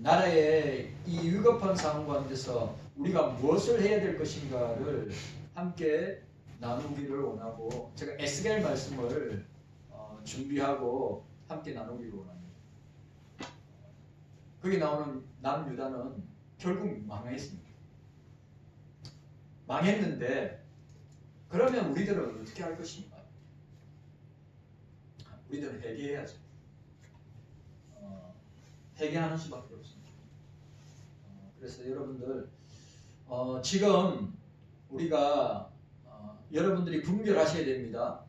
나라의 이 위급한 상황 가운데서 우리가 무엇을 해야 될 것인가를 함께 나누기를 원하고 제가 에스겔 말씀을 준비하고 함께 나누기를 원합니다. 거기 나오는 남유다는 결국 망했습니다. 망했는데 그러면 우리들은 어떻게 할 것인가? 우리들은 회개해야죠. 회개하는 수밖에 없습니다. 그래서 여러분들 지금 우리가 여러분들이 분별하셔야 됩니다.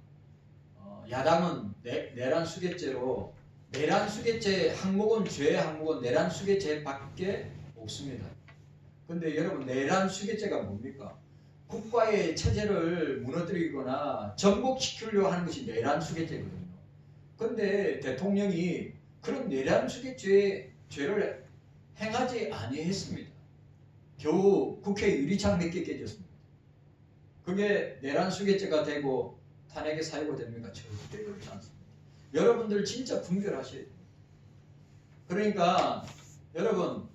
야당은 내란수계죄로 내란수계죄 항목은 죄 항목은 내란수계죄밖에 없습니다. 근데 여러분 내란수계죄가 뭡니까? 국가의 체제를 무너뜨리거나 전복시키려고 하는 것이 내란수계죄거든요. 근데 대통령이 그런 내란수계죄를 행하지 아니했습니다. 겨우 국회 유리창 몇 개 깨졌습니다. 그게 내란수계죄가 되고 탄핵의 사유가 됩니까? 절대 그렇지 않습니다. 여러분들 진짜 분별하셔야 됩니다. 그러니까 여러분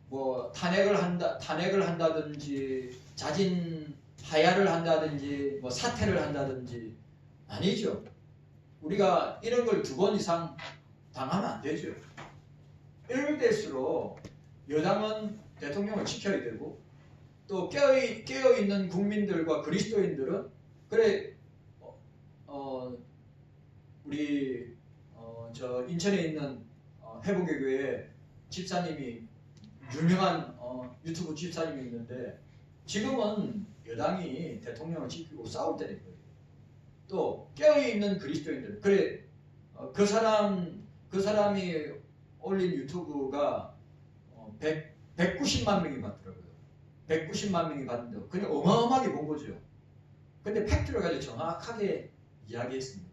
뭐 탄핵을 한다든지 자진 하야를 한다든지 뭐 사퇴를 한다든지 아니죠. 우리가 이런 걸 2번 이상 당하면 안 되죠. 이럴 때일수록 여당은 대통령을 지켜야 되고 또 깨어있는 국민들과 그리스도인들은 그래 우리 저 인천에 있는 회복의 교회 집사님이 유명한 유튜브 집사님이 있는데 지금은 여당이 대통령을 지키고 싸울 때는 거예요. 또 깨어있는 그리스도인들 그래 그 사람이 올린 유튜브가 190만 명이 봤더라고요. 190만 명이 봤는데 그냥 어마어마하게 본 거죠. 근데 팩트를 가지고 정확하게 이야기했습니다.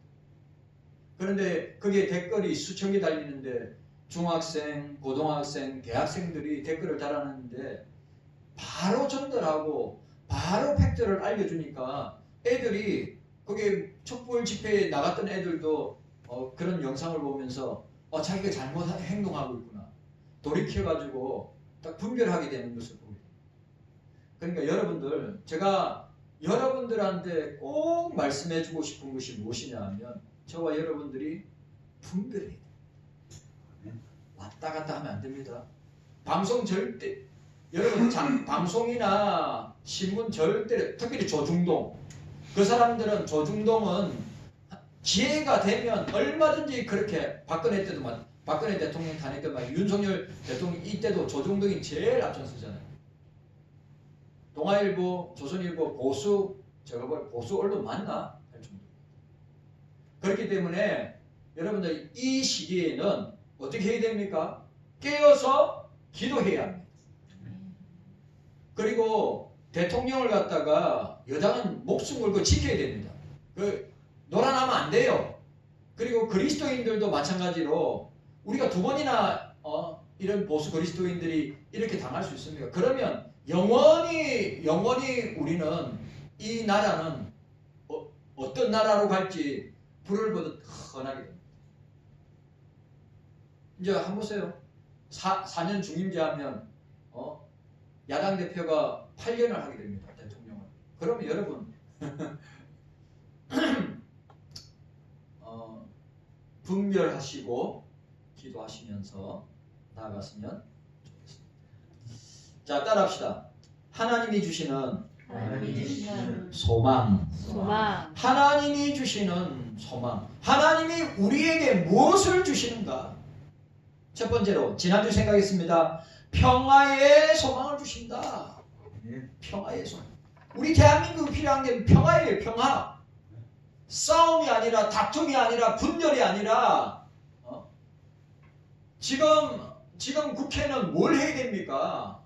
그런데 그게 댓글이 수천 개 달리는데 중학생, 고등학생, 대학생들이 댓글을 달았는데 바로 전달하고 바로 팩트를 알려주니까 애들이 그게 촛불 집회에 나갔던 애들도 그런 영상을 보면서 자기가 잘못 행동하고 있구나 돌이켜가지고 딱 분별하게 되는 것을 보게 됩니다. 그러니까 여러분들 제가 여러분들한테 꼭 말씀해주고 싶은 것이 무엇이냐 하면 저와 여러분들이 분별해야 돼요. 왔다 갔다 하면 안 됩니다. 방송 절대 여러분 방송이나 신문 절대 특히 조중동 그 사람들은 조중동은 기회가 되면 얼마든지 그렇게 박근혜 대통령 탄핵 때 윤석열 대통령 이때도 조중동이 제일 앞장서잖아요. 동아일보, 조선일보 보수 언론 맞나? 할 정도. 그렇기 때문에 여러분들 이 시기에는 어떻게 해야 됩니까? 깨어서 기도해야 합니다. 그리고 대통령을 갖다가 여당은 목숨 걸고 지켜야 됩니다. 놀아나면 안 돼요. 그리고 그리스도인들도 마찬가지로 우리가 2번이나 이런 보수 그리스도인들이 이렇게 당할 수 있습니까? 그러면 영원히 우리는 이 나라는 어떤 나라로 갈지 불을 보듯 훤하게 됩니다. 이제 한번 보세요. 4년 중임제 하면 야당 대표가 8년을 하게 됩니다. 대통령을. 그러면 여러분 분별하시고 기도하시면서 나아갔으면 좋겠습니다. 자, 따라합시다. 하나님이 주시는 소망. 하나님이 주시는 소망. 하나님이 우리에게 무엇을 주시는가? 첫 번째로 지난주 생각했습니다. 평화의 소망을 주신다. 평화의 소망. 우리 대한민국 필요한 게 평화예요. 평화. 싸움이 아니라 다툼이 아니라 분열이 아니라 지금 국회는 뭘 해야 됩니까?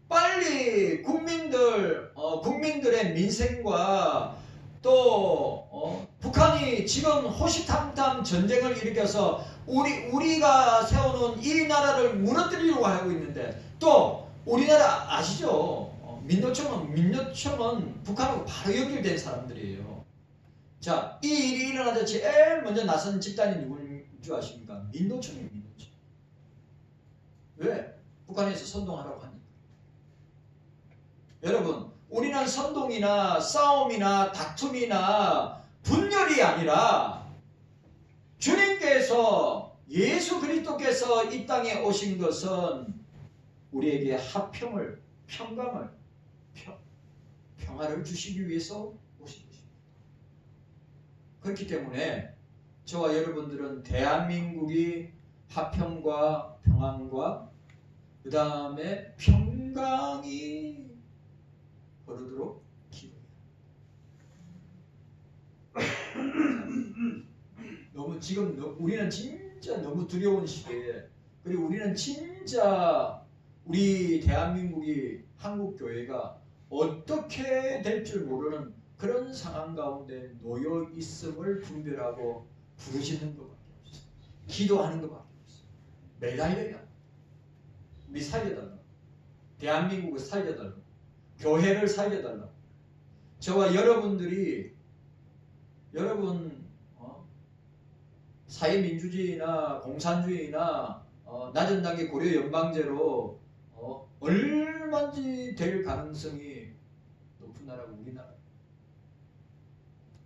빨리 국민들의 민생과 또 북한이 지금 호시탐탐 전쟁을 일으켜서 우리가 세워놓은 이 나라를 무너뜨리려고 하고 있는데 또 우리나라 아시죠? 민노총은 북한하고 바로 연결된 사람들이에요. 자, 이 일이 일어나자 제일 먼저 나선 집단이 누구인 줄 아십니까? 민노총이에요. 민노총. 왜? 북한에서 선동하라고 하니까. 여러분, 우리는 선동이나 싸움이나 다툼이나 분열이 아니라 주님께서 예수 그리스도께서 이 땅에 오신 것은 우리에게 화평을, 평강을, 평화를 주시기 위해서 오신 것입니다. 그렇기 때문에 저와 여러분들은 대한민국이 화평과 평안과 그 다음에 평강이 흐르도록 기도해요. 너무 지금 우리는 진짜 너무 두려운 시대에, 그리고 우리는 진짜 우리 대한민국이 한국교회가 어떻게 될 줄 모르는 그런 상황 가운데 놓여 있음을 분별하고 부르짖는 것밖에 없어요. 기도하는 것밖에 없어요. 매달려야 우리 살려달라. 대한민국을 살려달라. 교회를 살려달라. 저와 여러분들이 여러분 사회민주주의나 공산주의나 낮은 단계 고려 연방제로 얼마든지 될 가능성이 높은 나라가 우리나라.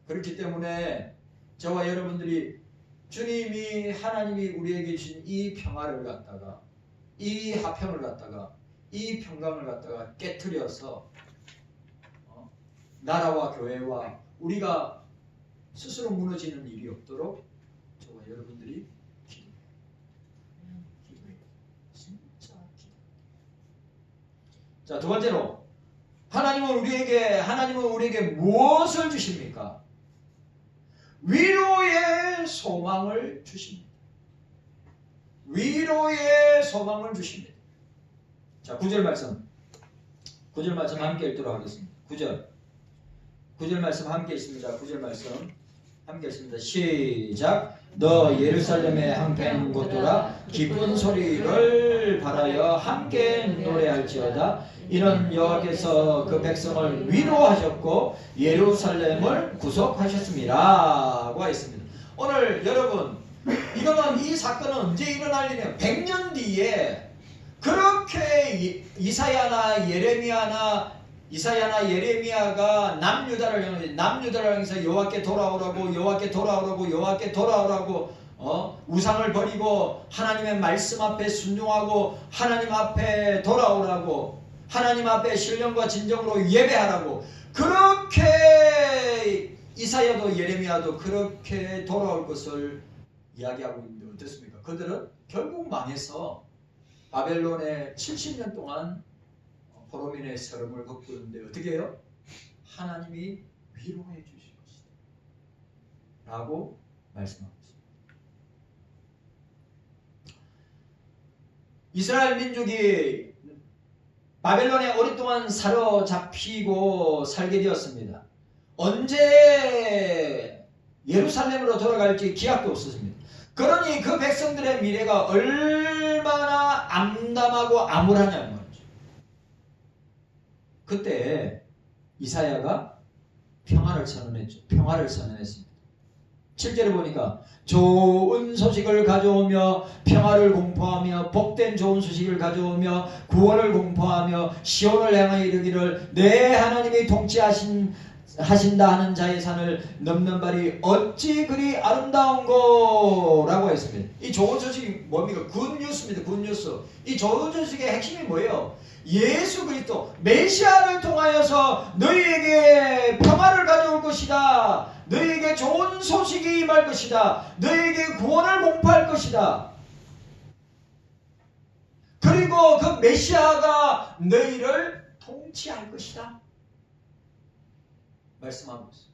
그렇기 때문에 저와 여러분들이 주님이 하나님이 우리에게 주신 이 평화를 갖다가 이 화평을 갖다가 이 평강을 갖다가 깨트려서 나라와 교회와 우리가 스스로 무너지는 일이 없도록 저와 여러분들이 기도해요. 진짜 기도. 자, 두 번째로 하나님은 우리에게 무엇을 주십니까? 위로의 소망을 주십니다. 위로의 소망을 주십니다. 자, 9절 말씀 함께 읽도록 하겠습니다. 9절 말씀 함께 있습니다. 9절 말씀 함께 있습니다. 시작. 너 예루살렘에 함께 있는 곳들아 기쁜 소리를 발하여 함께 노래할지어다. 이는 여호와께서 그 백성을 위로하셨고 예루살렘을 구속하셨습니다라고 했습니다. 오늘 여러분, 이 사건은 언제 일어날 일이냐? 100년 뒤에 그렇게 이사야나 예레미야가 남유다를 향해서 여호와께 돌아오라고 우상을 버리고 하나님의 말씀 앞에 순종하고 하나님 앞에 돌아오라고, 하나님 앞에 신령과 진정으로 예배하라고, 그렇게 이사야도 예레미야도 그렇게 돌아올 것을 이야기하고 있는데 어떻습니까? 그들은 결국 망해서 바벨론에 70년 동안 포로민의 서름을 겪었는데 어떻게 해요? 하나님이 위로해 주실 것이다 라고 말씀하고 있습니다. 이스라엘 민족이 바벨론에 오랫동안 사로잡히고 살게 되었습니다. 언제 예루살렘으로 돌아갈지 기약도 없었습니다. 그러니 그 백성들의 미래가 얼마나 암담하고 암울하냐는 거죠. 그때 이사야가 평화를 선언했습니다. 7절에 보니까 좋은 소식을 가져오며 평화를 공포하며 복된 좋은 소식을 가져오며 구원을 공포하며 시온을 향하여 이르기를 내 하나님이 통치하신다 하는 자의 산을 넘는 발이 어찌 그리 아름다운고 라고 했습니다. 이 좋은 소식이 뭡니까? 굿뉴스입니다. 굿뉴스. 이 좋은 소식의 핵심이 뭐예요? 예수 그리스도 메시아를 통하여서 너희에게 평화를 가져올 것이다. 너희에게 좋은 소식이 임할 것이다. 너희에게 구원을 공포할 것이다. 그리고 그 메시아가 너희를 통치할 것이다. 말씀하고 있습니다.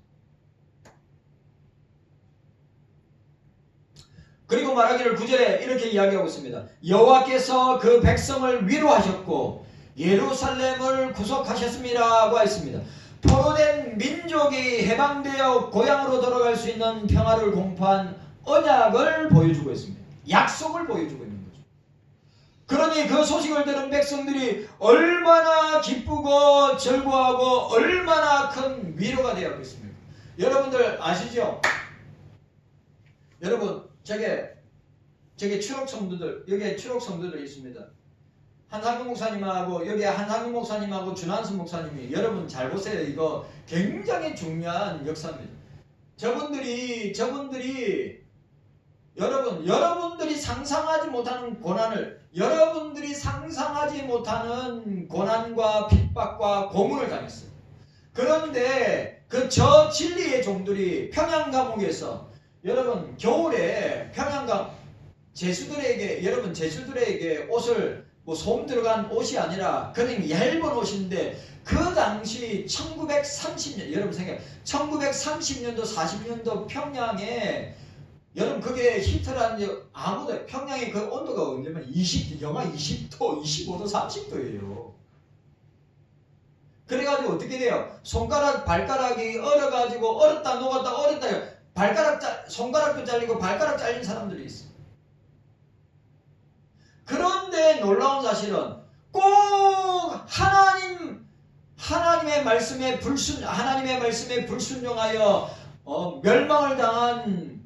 그리고 말하기를 9절에 이렇게 이야기하고 있습니다. 여호와께서 그 백성을 위로하셨고 예루살렘을 구속하셨습니다라고 했습니다. 포로된 민족이 해방되어 고향으로 돌아갈 수 있는 평화를 공포한 언약을 보여주고 있습니다. 약속을 보여주고 있는 거죠. 그러니 그 소식을 들은 백성들이 얼마나 기쁘고 즐거워하고 얼마나 큰 위로가 되었겠습니까? 여러분들 아시죠? 여러분 저게 추록 성도들, 여기에 추록 성도들이 있습니다. 한상규 목사님하고 여기 한상규 목사님하고 준한수 목사님이 여러분 잘 보세요. 이거 굉장히 중요한 역사입니다. 저분들이 여러분들이 상상하지 못하는 고난을 여러분들이 상상하지 못하는 고난과 핍박과 고문을 당했어요. 그런데 그 저 진리의 종들이 평양 감옥에서 여러분 겨울에 평양감 제수들에게 여러분 제수들에게 옷을 뭐 솜 들어간 옷이 아니라 그냥 얇은 옷인데 그 당시 1930년 여러분 생각 1930년도 40년도 평양에 여러분 그게 히트라는 아무도 평양의 그 온도가 언제면 영하 20도 25도 30도예요. 그래가지고 어떻게 돼요? 발가락이 얼어가지고 얼었다 녹았다 얼었다 손가락도 잘리고 발가락 잘린 사람들이 있어요. 그런데 놀라운 사실은 꼭 하나님의 말씀에 불순종하여 멸망을 당한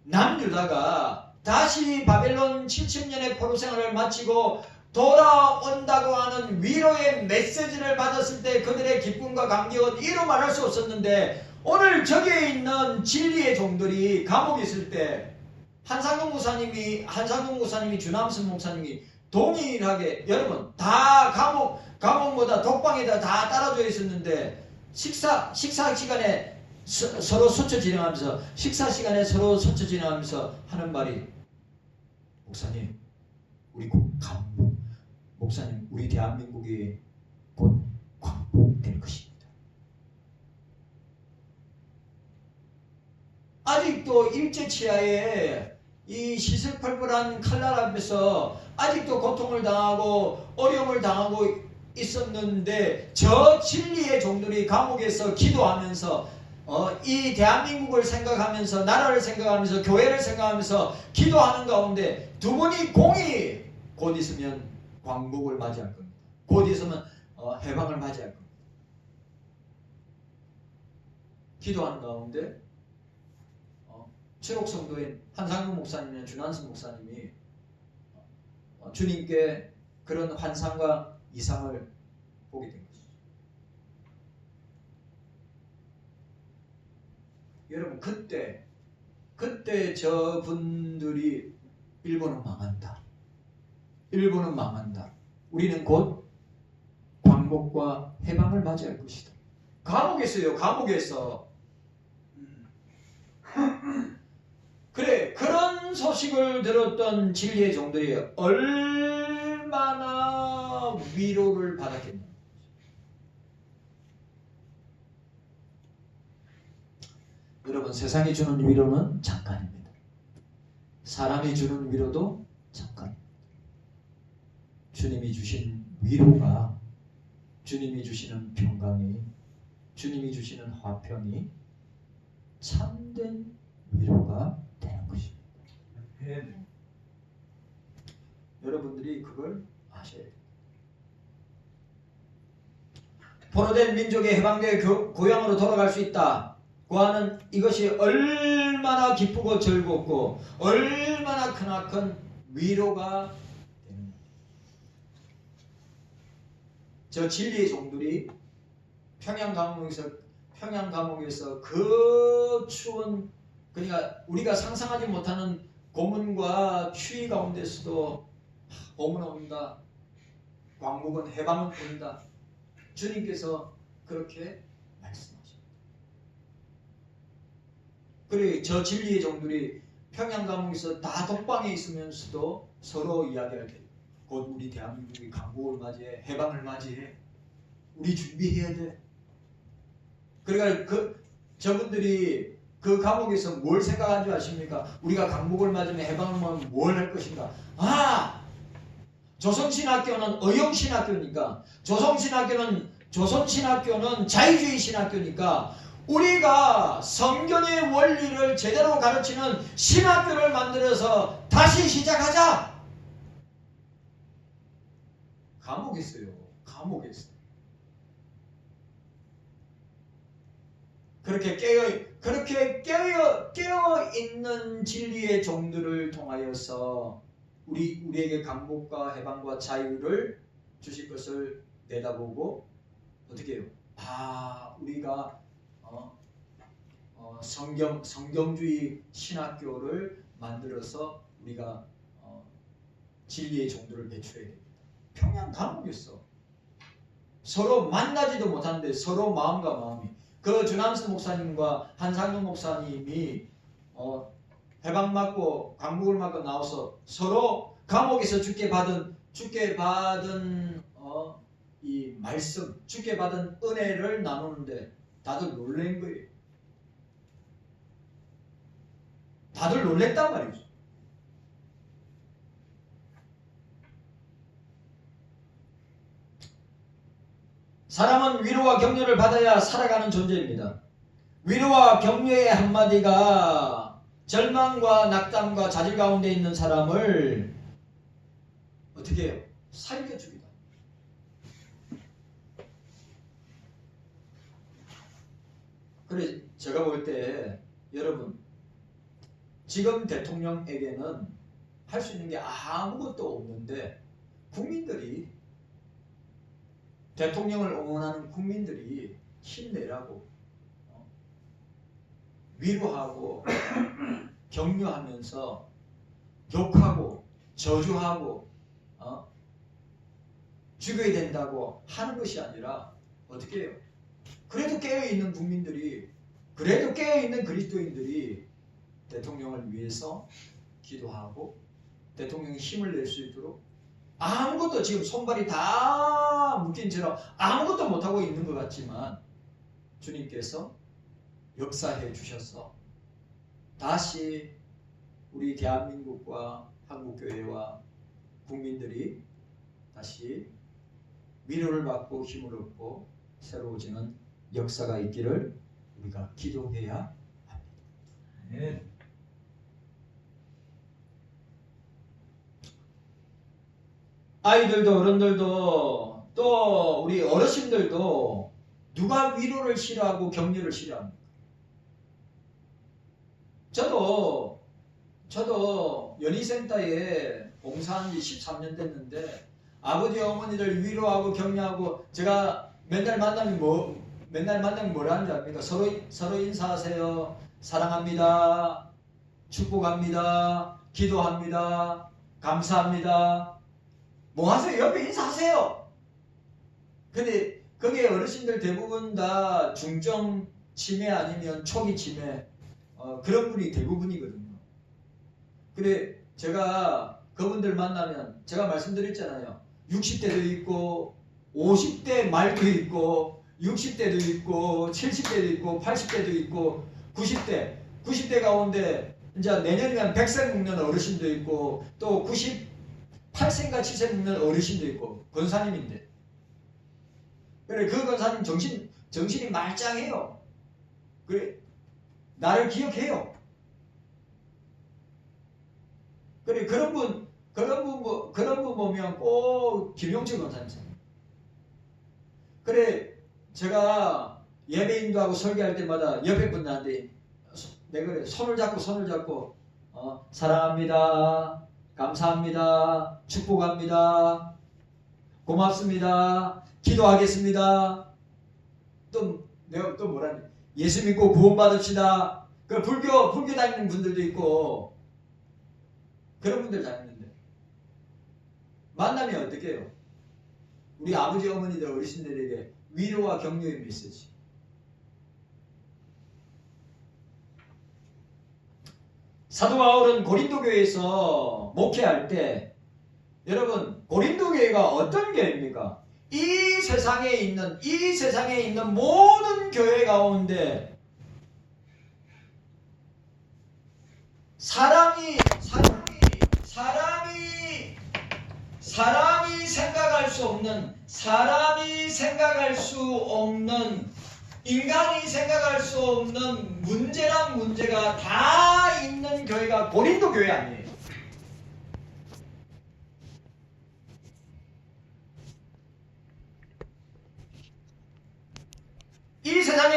남유다가 다시 바벨론 70년의 포로 생활을 마치고 돌아온다고 하는 위로의 메시지를 받았을 때 그들의 기쁨과 감격은 이루 말할 수 없었는데 오늘 저기에 있는 진리의 종들이 감옥에 있을 때 한상동 목사님이 주남순 목사님이 동일하게 여러분 다 감옥보다 독방에다 다 따라져 있었는데 식사 시간에 서로 소처 진행하면서 하는 말이 목사님 우리 곧 감옥 목사님 우리 대한민국이 곧 광복될 것입니다. 아직도 일제치하에 이 시슬펄펄한 칼날 앞에서 아직도 고통을 당하고 어려움을 당하고 있었는데 저 진리의 종들이 감옥에서 기도하면서 이 대한민국을 생각하면서 나라를 생각하면서 교회를 생각하면서 기도하는 가운데 두 분이 공이 곧 있으면 광복을 맞이할 겁니다. 곧 있으면 해방을 맞이할 겁니다. 기도하는 가운데 칠옥성도인 한상규 목사님이나 준한수 목사님이 주님께 그런 환상과 이상을 보게 된 것이죠. 여러분 그때 저분들이 일본은 망한다. 우리는 곧 광복과 해방을 맞이할 것이다. 감옥에서. 그래 그런 소식을 들었던 진리의 종들이 얼마나 위로를 받았겠냐. 여러분 세상이 주는 위로는 잠깐입니다. 사람이 주는 위로도 잠깐입니다. 주님이 주신 위로가 주님이 주시는 평강이 주님이 주시는 화평이 참된 위로가 되는 것입니다. 여러분들이 그걸 아셔야 됩니다. 포로된 민족이 해방되어 고향으로 돌아갈 수 있다고 하는 이것이 얼마나 기쁘고 즐겁고 얼마나 크나큰 위로가 되는 것입니다. 저 진리의 종들이 평양 감옥에서 그 추운 그러니까 우리가 상상하지 못하는 고문과 추위 가운데서도 봄은 온다. 광복은 해방은 온다. 주님께서 그렇게 말씀하십니다. 그래 저 진리의 종들이 평양 감옥에서 다 독방에 있으면서도 서로 이야기할 때 곧 우리 대한민국이 광복을 맞이해 해방을 맞이해 우리 준비해야 돼. 그러니까 저분들이 그 감옥에서 뭘 생각한 줄 아십니까? 우리가 광복을 맞으면 해방을 맞으면 뭘 할 것인가? 조선신학교는 의용신학교니까 조선신학교는 자유주의 신학교니까 우리가 성경의 원리를 제대로 가르치는 신학교를 만들어서 다시 시작하자. 감옥에 있어요. 그렇게 깨어 있는 진리의 종들을 통하여서 우리에게 강복과 해방과 자유를 주실 것을 내다보고 어떻게 해요? 우리가 성경주의 신학교를 만들어서 우리가 진리의 정도를 배출해야 됩니다. 평양 감옥이었어. 서로 만나지도 못하는데 서로 마음과 마음이. 그 주남수 목사님과 한상동 목사님이 해방받고 강복을 맞고 나와서 서로 감옥에서 주께 받은 이 말씀, 주께 받은 은혜를 나누는데 다들 놀란 거예요. 다들 놀랬단 말이죠. 사람은 위로와 격려를 받아야 살아가는 존재입니다. 위로와 격려의 한마디가 절망과 낙담과 좌절 가운데 있는 사람을 어떻게 해요? 살려줍니다. 그래 제가 볼 때 여러분 지금 대통령에게는 할 수 있는 게 아무것도 없는데 국민들이 대통령을 응원하는 국민들이 힘내라고 위로하고 격려하면서 욕하고 저주하고 죽여야 된다고 하는 것이 아니라 어떻게 해요? 그래도 깨어있는 국민들이 그래도 깨어있는 그리스도인들이 대통령을 위해서 기도하고 대통령이 힘을 낼 수 있도록 아무것도 지금 손발이 다 묶인 채로 아무것도 못하고 있는 것 같지만 주님께서 역사해 주셔서 다시 우리 대한민국과 한국교회와 국민들이 다시 위로를 받고 힘을 얻고 새로워지는 역사가 있기를 우리가 기도해야 합니다. 네. 아이들도 어른들도 또 우리 어르신들도 누가 위로를 싫어하고 격려를 싫어합니까? 저도 연희센터에 봉사한 지 13년 됐는데 아버지 어머니들 위로하고 격려하고 제가 맨날 만나면 뭐라 하는지 압니까? 서로 인사하세요. 사랑합니다. 축복합니다. 기도합니다. 감사합니다. 뭐 하세요? 옆에 인사하세요. 근데 거기에 어르신들 대부분 다 중증 치매 아니면 초기 치매 그런 분이 대부분이거든요. 근데 제가 그분들 만나면 제가 말씀드렸잖아요. 60대도 있고 50대 말도 있고 60대도 있고 70대도 있고 80대도 있고 90대 가운데 이제 내년이면 100세 먹는 어르신도 있고 또 98세인가 7세 먹는 어르신도 있고 권사님인데 그래 그 권사님 정신이 말짱해요. 그래 나를 기억해요. 그래 그런 분 보면 꼭 김용철 권사님. 그래 제가 예배인도하고 설교할 때마다 옆에 분들한테 내가 그래 손을 잡고 사랑합니다. 감사합니다. 축복합니다. 고맙습니다. 기도하겠습니다. 또 내가 또 뭐라니? 예수 믿고 구원 받읍시다. 그 불교 다니는 분들도 있고 그런 분들 다니는데 만나면 어떻게 해요? 우리 아버지 어머니들 어르신들에게 위로와 격려의 메시지. 사도 바울은 고린도 교회에서 목회할 때 여러분 고린도 교회가 어떤 교회입니까? 이 세상에 있는 모든 교회 가운데 사람이 생각할 수 없는 인간이 생각할 수 없는 문제가 다 있는 교회가 고린도 교회 아니에요. 이 세상에